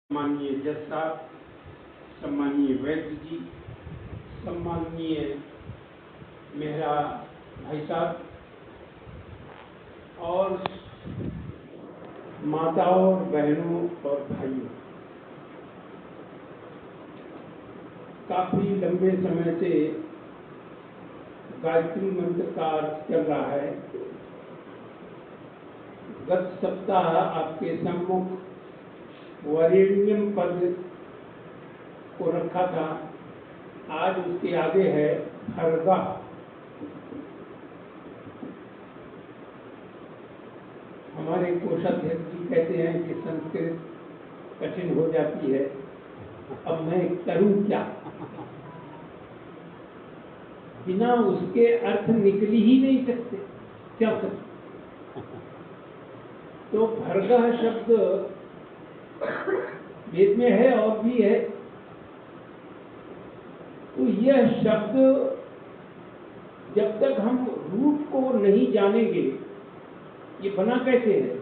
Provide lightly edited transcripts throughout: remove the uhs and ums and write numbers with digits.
सम्माननीय जज साहब, सम्माननीय वैद्य जी, सम्माननीय मेहरा भाई साहब और माताओं, बहनों और भाइयों, काफी लंबे समय से गायत्री मंत्र का अर्थ चल रहा है। गत सप्ताह आपके सम्मुख वरेण्यम पद को रखा था, आज उसके आगे है भर्गा। हमारे कोषाध्यक्ष जी कहते हैं कि संस्कृत कठिन हो जाती है, अब मैं करूं क्या, बिना उसके अर्थ निकल ही नहीं सकते, क्या करें। तो भर्गा शब्द वेद में है और भी है। तो यह शब्द जब तक हम रूट को नहीं जानेंगे, ये बना कैसे है,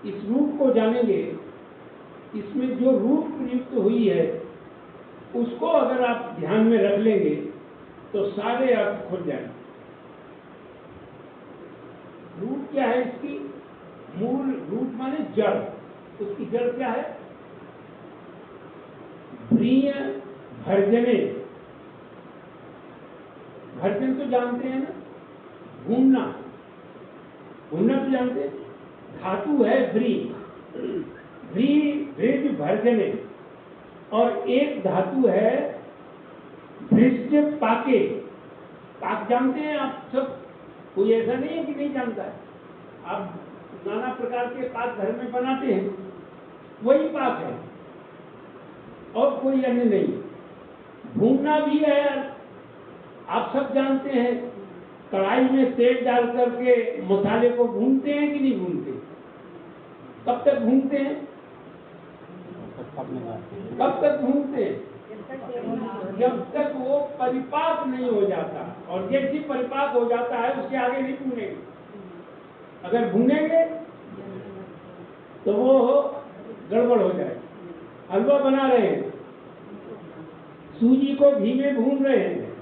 इस रूट को जानेंगे, इसमें जो रूट प्रयुक्त हुई है उसको अगर आप ध्यान में रख लेंगे तो सारे अर्थ खुल जाएंगे। रूट क्या है इसकी? मूल रूट माने जड़। उसकी जड़ क्या है? प्रिय भर्जने। भर्जन तो जानते हैं ना, भूनना। भूनना तो जानते हैं। धातु है व्री, व्री भृज भर्जने, और एक धातु है भृज पाके। पाक जानते हैं आप सब? कोई ऐसा नहीं है कि नहीं जानता है। आप नाना प्रकार के पाक घर में बनाते हैं, वही पाक है और कोई अन्य नहीं। भूनना भी है, आप सब जानते हैं। कढ़ाई में तेल डाल करके मसाले को भूनते हैं कि नहीं भूनते? कब तक भूनते हैं? कब तक भूनते हैं? जब तक वो परिपाक नहीं हो जाता, और जैसे परिपाक हो जाता है उसके आगे नहीं भूनेंगे। अगर भूनेंगे तो वो गड़बड़ हो जाए। हलवा बना रहे हैं, सूजी को घी में भून रहे हैं,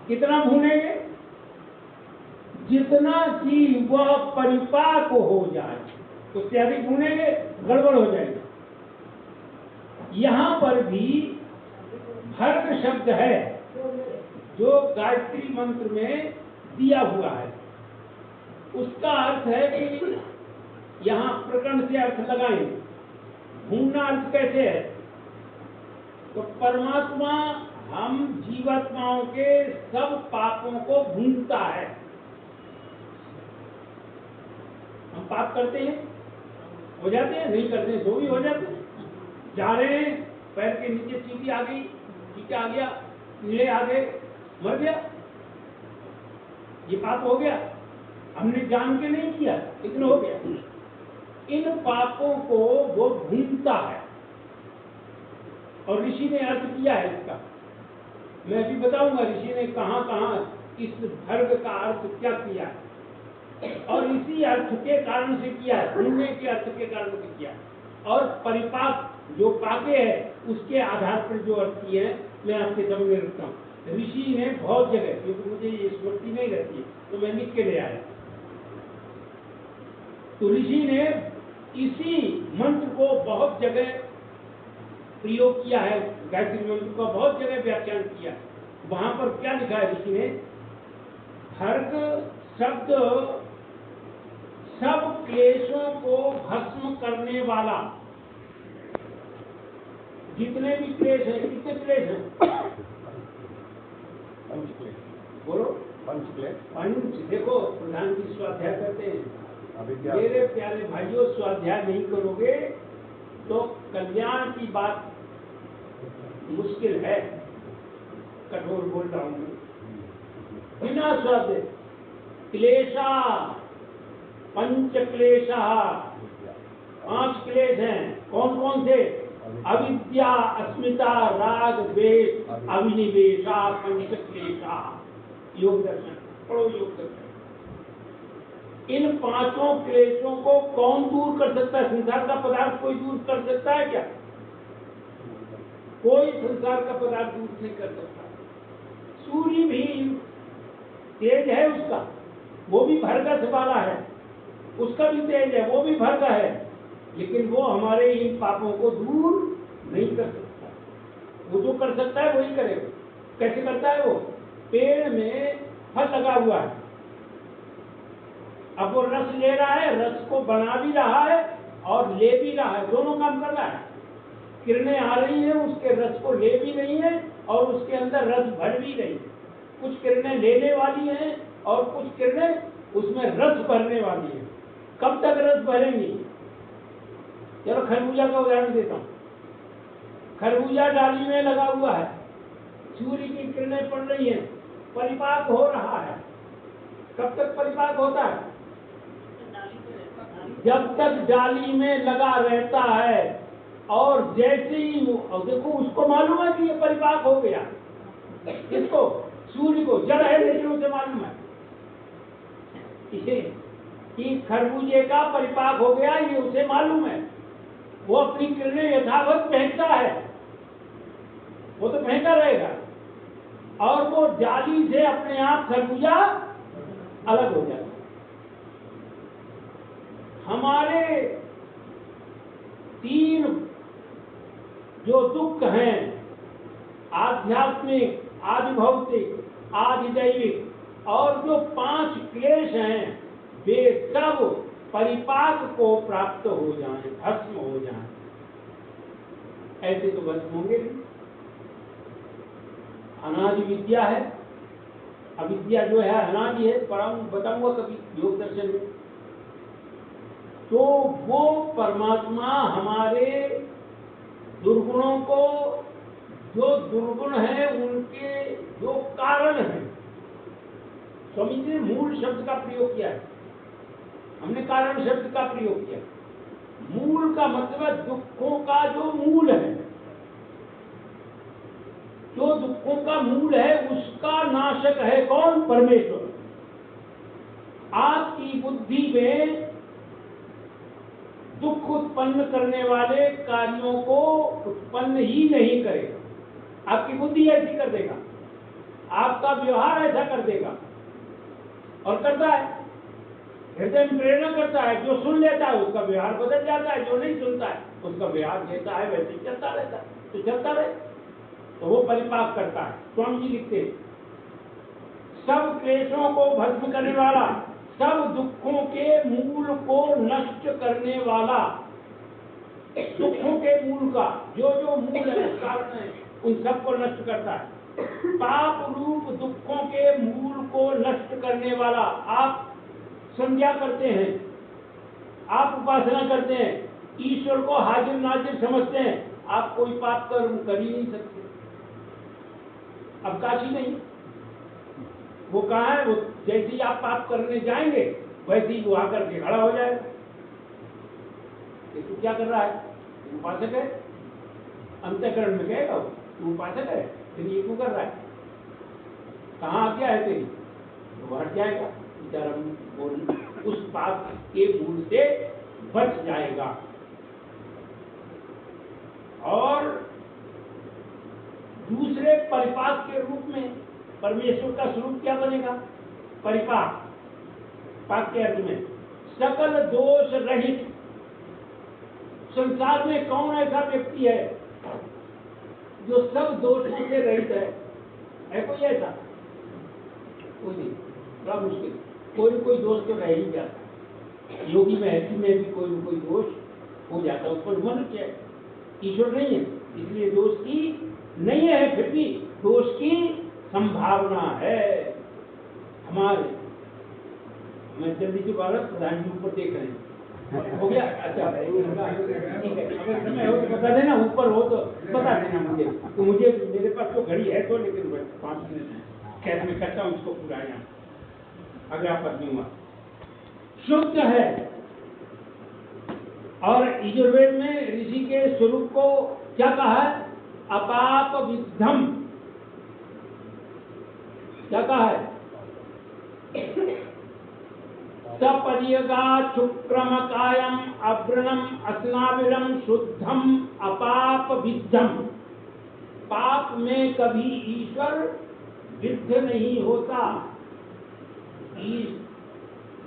कितना भूनेंगे? जितना कि वह परिपाक हो जाए, उससे अधिक भूनेंगे गड़बड़ हो जाएगा। यहां पर भी भर्ग शब्द है जो गायत्री मंत्र में दिया हुआ है। उसका अर्थ है कि यहां प्रकरण से अर्थ लगाएंगे। भूनना अर्थ कैसे है? तो परमात्मा हम जीवात्माओं के सब पापों को भूनता है। हम पाप करते हैं, हो जाते हैं, नहीं करते हैं, जो भी हो जाते हैं। जा रहे हैं, पैर के नीचे चींटी आ गई, चींटा आ गया, कीड़े आ गए, मर गया, ये पाप हो गया। हमने जान के नहीं किया, लेकिन हो गया। इन पापों को वो भूनता है, और ऋषि ने अर्थ किया है इसका। मैं भी बताऊंगा ऋषि ने कहां कहां इस भर्ग का अर्थ क्या किया है, और इसी अर्थ के कारण से किया है, भूनने के अर्थ के कारण से किया है। और परिपाक जो पाके है उसके आधार पर जो अर्थ किए हैं मैं आपके सामने रखता हूँ। ऋषि ने बहुत जगह, क्योंकि मुझे ये स्मृति नहीं रहती है तो मैं लिख के ले आया। तो ऋषि ने इसी मंत्र को बहुत जगह प्रयोग किया है, गायत्री मंत्र का बहुत जगह व्याख्यान किया। वहां पर क्या लिखा है ऋषि ने? भर्ग शब्द सब क्लेशों को भस्म करने वाला। जितने भी क्लेश हैं, कितने क्लेश हैं? बोलो। पंच। देखो प्रधान जी स्वाध्याय करते हैं। मेरे प्यारे भाइयों, स्वाध्याय नहीं करोगे तो कल्याण की बात मुश्किल है। कठोर बोल रहा हूं मैं। बिना स्वाध्याय क्लेशा, पंच क्लेशा, 5 क्लेश हैं। कौन कौन से? अविद्या, अस्मिता, राग, द्वेष, अभिनिवेशा, पंच क्लेशा। योग दर्शन पढ़ो, योग दर्शन। इन 5 क्लेशों को कौन दूर कर सकता है? संसार का पदार्थ कोई दूर कर सकता है क्या? कोई संसार का पदार्थ दूर नहीं कर सकता। सूर्य भी तेज है उसका, वो भी भरगस वाला है, उसका भी तेज है, वो भी भरगा है, लेकिन वो हमारे इन पापों को दूर नहीं कर सकता। वो जो कर सकता है वही करेगा। कैसे करता है वो? पेड़ में फल लगा हुआ है, अब वो रस ले रहा है, रस को बना भी रहा है और ले भी रहा है, दोनों काम कर रहा है। किरणें आ रही हैं, उसके रस को ले भी रही हैं और उसके अंदर रस भर भी रही है। कुछ किरणें लेने वाली हैं और कुछ किरणें उसमें रस भरने वाली हैं। कब तक रस भरेंगी? चलो खरबूजा का उदाहरण देता हूँ। खरबूजा डाली में लगा हुआ है, सूर्य की किरणें पड़ रही हैं, परिपाक हो रहा है। कब तक परिपाक होता है? जब तक डाली में लगा रहता है। और जैसे ही और देखो उसको मालूम है कि ये परिपाक हो गया, किसको? सूर्य को। जड़ है लेकिन उसे मालूम है इसे कि खरबूजे का परिपाक हो गया, ये उसे मालूम है। वो अपनी किरणें यथावत फेंकता है, वो तो फेंका रहेगा और वो डाली से अपने आप खरबूजा अलग हो जाता है। हमारे तीन जो दुख हैं, आध्यात्मिक, आदि भौतिक, आदि दैविक, और जो 5 क्लेश हैं, वे सब परिपाक को प्राप्त हो जाएं, भस्म हो जाएं। ऐसे तो भस्म होंगे नहीं। अनादि विद्या है, अविद्या जो है अनादि है, बताऊंगा कभी योग दर्शन में। तो वो परमात्मा हमारे दुर्गुणों को, जो दुर्गुण है उनके जो कारण है, स्वामी जी ने मूल शब्द का प्रयोग किया है, हमने कारण शब्द का प्रयोग किया। मूल का मतलब दुखों का जो मूल है, जो दुखों का मूल है उसका नाशक है कौन? परमेश्वर। आपकी बुद्धि में दुख उत्पन्न करने वाले कार्यों को उत्पन्न ही नहीं करेगा। आपकी बुद्धि ऐसी कर देगा, आपका व्यवहार ऐसा कर देगा, और करता है। हृदय में प्रेरणा करता है, जो सुन लेता है उसका व्यवहार बदल जाता है, जो नहीं सुनता है उसका व्यवहार जैसा है वैसे ही चलता रहता है। तो चलता रहे, तो वो परिपाक करता है। स्वामी जी लिखते हैं, सब क्लेशों को भस्म करने वाला, सब दुखों के मूल को नष्ट करने वाला, दुखों के मूल का जो जो मूल है, कारण है, उन सबको नष्ट करता है। पाप रूप दुखों के मूल को नष्ट करने वाला। आप संध्या करते हैं, आप उपासना करते हैं, ईश्वर को हाजिर नाजिर समझते हैं, आप कोई पाप कर्म कर ही नहीं सकते। अवकाश ही नहीं। वो कहाँ है? वो जैसे ही आप पाप करने जाएंगे वैसे ही वो आकर के खड़ा हो जाएगा। तू क्या कर रहा है? उपासक है। अंतःकरण में कहेगा तू उपासक है, फिर ये क्यों कर रहा है? कहाँ आज्ञा है तेरी? वो हट जाएगा बेचारा, वो उस पाप के मूल से बच जाएगा। और दूसरे परिपाक के रूप में परमेश्वर का स्वरूप क्या बनेगा? परिपाक। पाक के अर्थ में सकल दोष रहित। संसार में कौन ऐसा व्यक्ति है जो सब दोषों से रहित है कोई ऐसा? कोई नहीं, बड़ा मुश्किल। कोई दोष तो रह ही जाता। योगी महर्षि में भी कोई दोष हो जाता है, उसको मनुष्य है, ईश्वर नहीं है, इसलिए दोष की नहीं है, फिर भी दोष की संभावना है हमारे। मैं जल्दी से भारत प्रधान जी ऊपर देख रहे हैं, हो गया? अच्छा ठीक है, अगर समय हो तो बता देना, ऊपर हो तो बता देना मुझे। तो मुझे मेरे पास तो घड़ी है तो, लेकिन 5 मिनट कैसे मैं करता हूँ इसको पूरा। यहाँ अगला पद हुआ शुद्ध है। और यजुर्वेद में ऋषि के स्वरूप को क्या कहा है? अपाप विद्धम। क्या कहा है? सपर्यगा शुक्रम कायम अव्रणम अस्नाविरम शुद्धम अपाप विद्धम। पाप में कभी ईश्वर विद्ध नहीं होता।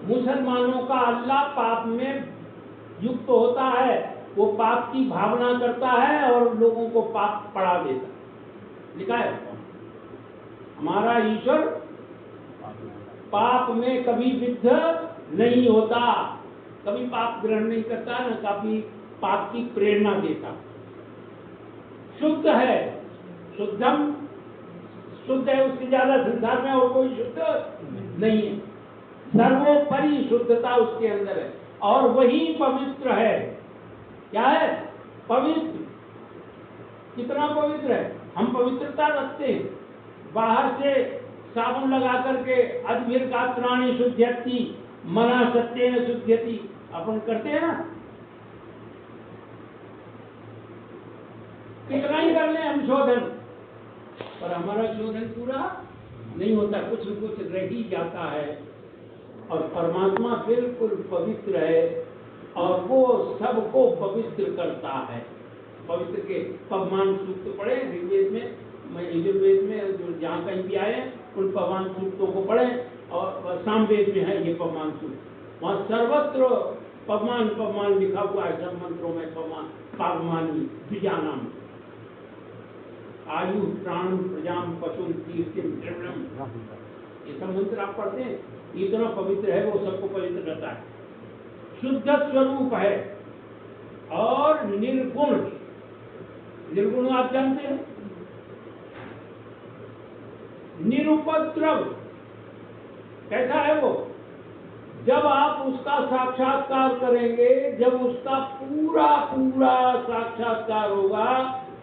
मुसलमानों का अल्लाह पाप में युक्त होता है, वो पाप की भावना करता है और लोगों को पाप पढ़ा देता है। लिखा है हमारा ईश्वर पाप में कभी विद्ध नहीं होता, कभी पाप ग्रहण नहीं करता, न कभी पाप की प्रेरणा देता। शुद्ध है, शुद्धम शुद्ध है, उससे ज्यादा संसार में और कोई शुद्ध नहीं है। सर्वोपरि शुद्धता उसके अंदर है और वही पवित्र है। क्या है? पवित्र। कितना पवित्र है? हम पवित्रता रखते हैं, बाहर से साबुन लगा करके अद्भिर गात्राणि शुद्ध्यति मना सत्येन शुद्ध्यति अपन करते हैं ना। कितना ही कर ले हम शोधन, पर हमारा शोधन पूरा नहीं होता, कुछ न कुछ रह ही जाता है। और परमात्मा बिल्कुल पवित्र है और वो सबको पवित्र करता है। पवित्र के पवमान सूक्त पढ़े ऋग्वेद में, यजुर्वेद में, जो जहाँ कहीं भी आए उन पवमान सूक्तों को पढ़े, और सामवेद में है ये पवमान सूक्त। वहाँ सर्वत्र पवमान पवमान लिखा हुआ है, सब मंत्रों में पवमान पावमानी द्विजानाम आयु प्राण प्रजाम पशु कीर्तिम द्रव्यम, ये सब मंत्र आप पढ़ते हैं। इतना पवित्र है, वो सबको पवित्र करता है। शुद्ध स्वरूप है और निर्गुण। निर्गुण आप जानते हैं, निरुपद्रव। कैसा है वो? जब आप उसका साक्षात्कार करेंगे, जब उसका पूरा पूरा साक्षात्कार होगा,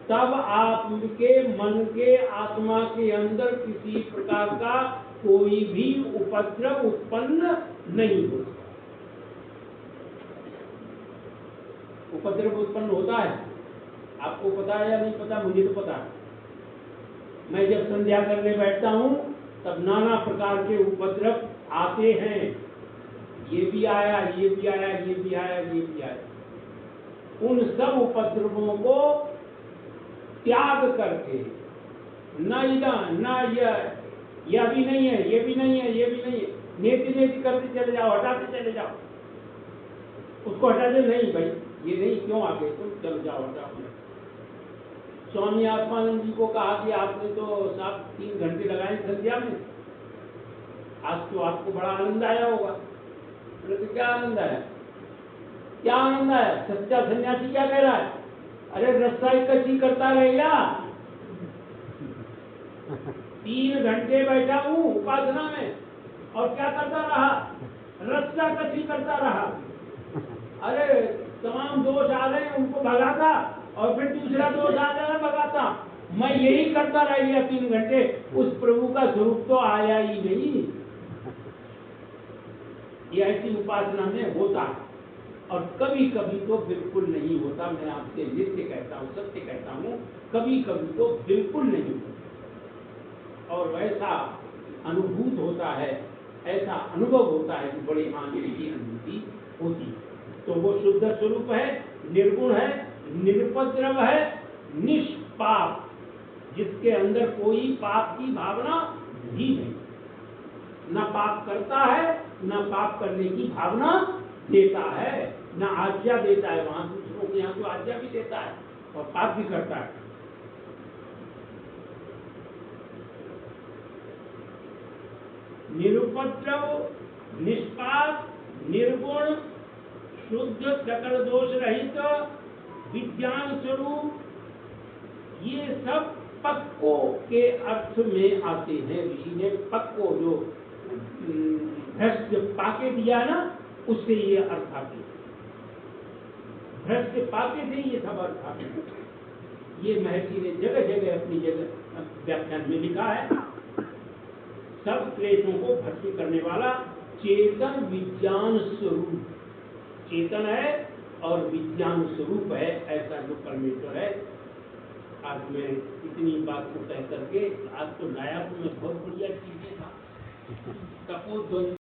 तब आपके मन के आत्मा के अंदर किसी प्रकार का कोई भी उपद्रव उत्पन्न नहीं होता। उपद्रव उत्पन्न होता है, आपको पता है या नहीं पता? मुझे तो पता है। मैं जब संध्या करने बैठता हूँ तब नाना प्रकार के उपद्रव आते हैं। ये भी आया, ये भी आया, ये भी आया, ये भी आया। उन सब उपद्रवों को त्याग करके, न इधर न यह भी नहीं है, ये भी नहीं है, ये भी नहीं है, नेति नेति करते चले जाओ, हटाते चले जाओ। उसको हटा दे, नहीं भाई ये नहीं, क्यों आ गए तुम, चलो जाओ हटाओ। स्वामी आत्मानंद जी को कहा कि आपने तो साहब 3 घंटे लगाए संध्या में, आज तो आपको बड़ा आनंद आया होगा। तो क्या आनंद आया? क्या आनंद आया? सच्चा सन्यासी क्या कह रहा है? अरे रस्सा कच्ची करता रहेगा। 3 घंटे बैठा हूँ उपासना में और क्या करता रहा? रस्सा कच्ची करता रहा। अरे तमाम दोष आ रहे हैं उनको भगाता और फिर दूसरा दोष आ जाए भगाता। मैं यही करता रह गया 3 घंटे, उस प्रभु का स्वरूप तो आया ही नहीं। ये ऐसी उपासना में होता है और कभी कभी तो बिल्कुल नहीं होता। मैं आपसे नित्य कहता हूँ, सत्य कहता हूँ, कभी कभी तो बिल्कुल नहीं होता। और वैसा अनुभूत होता है, ऐसा अनुभव होता है कि बड़ी आनंद की अनुभूति होती है। तो वो शुद्ध स्वरूप है, निर्गुण है, निरुपद्रव है, निष्पाप, जिसके अंदर कोई पाप की भावना ही नहीं। न पाप करता है, न पाप करने की भावना देता है, न आज्ञा देता है। वहां दूसरों के यहाँ तो आज्ञा भी देता है और पाप भी करता है। निरुपद्रव, निष्पाप, निर्गुण, शुद्ध, सकल दोष रहित, विज्ञान स्वरूप, ये सब पक्को के अर्थ में आते हैं। ऋषि ने पक्को जो भ्रष्ट पाके दिया ना, उससे ये अर्थ आते हैं। भ्रष्ट पाके से ये सब अर्थ आते हैं। ये महर्षि ने जगह जगह अपनी जगह व्याख्यान में लिखा है। सब क्लेशों को भस्म करने वाला चेतन विज्ञान स्वरूप, चेतन है और विज्ञान स्वरूप है, ऐसा जो परमेश्वर है। आज मैं इतनी बात को कह करके, आज तो लाया तो मैं बहुत बढ़िया चीजें था। तपोध्वनि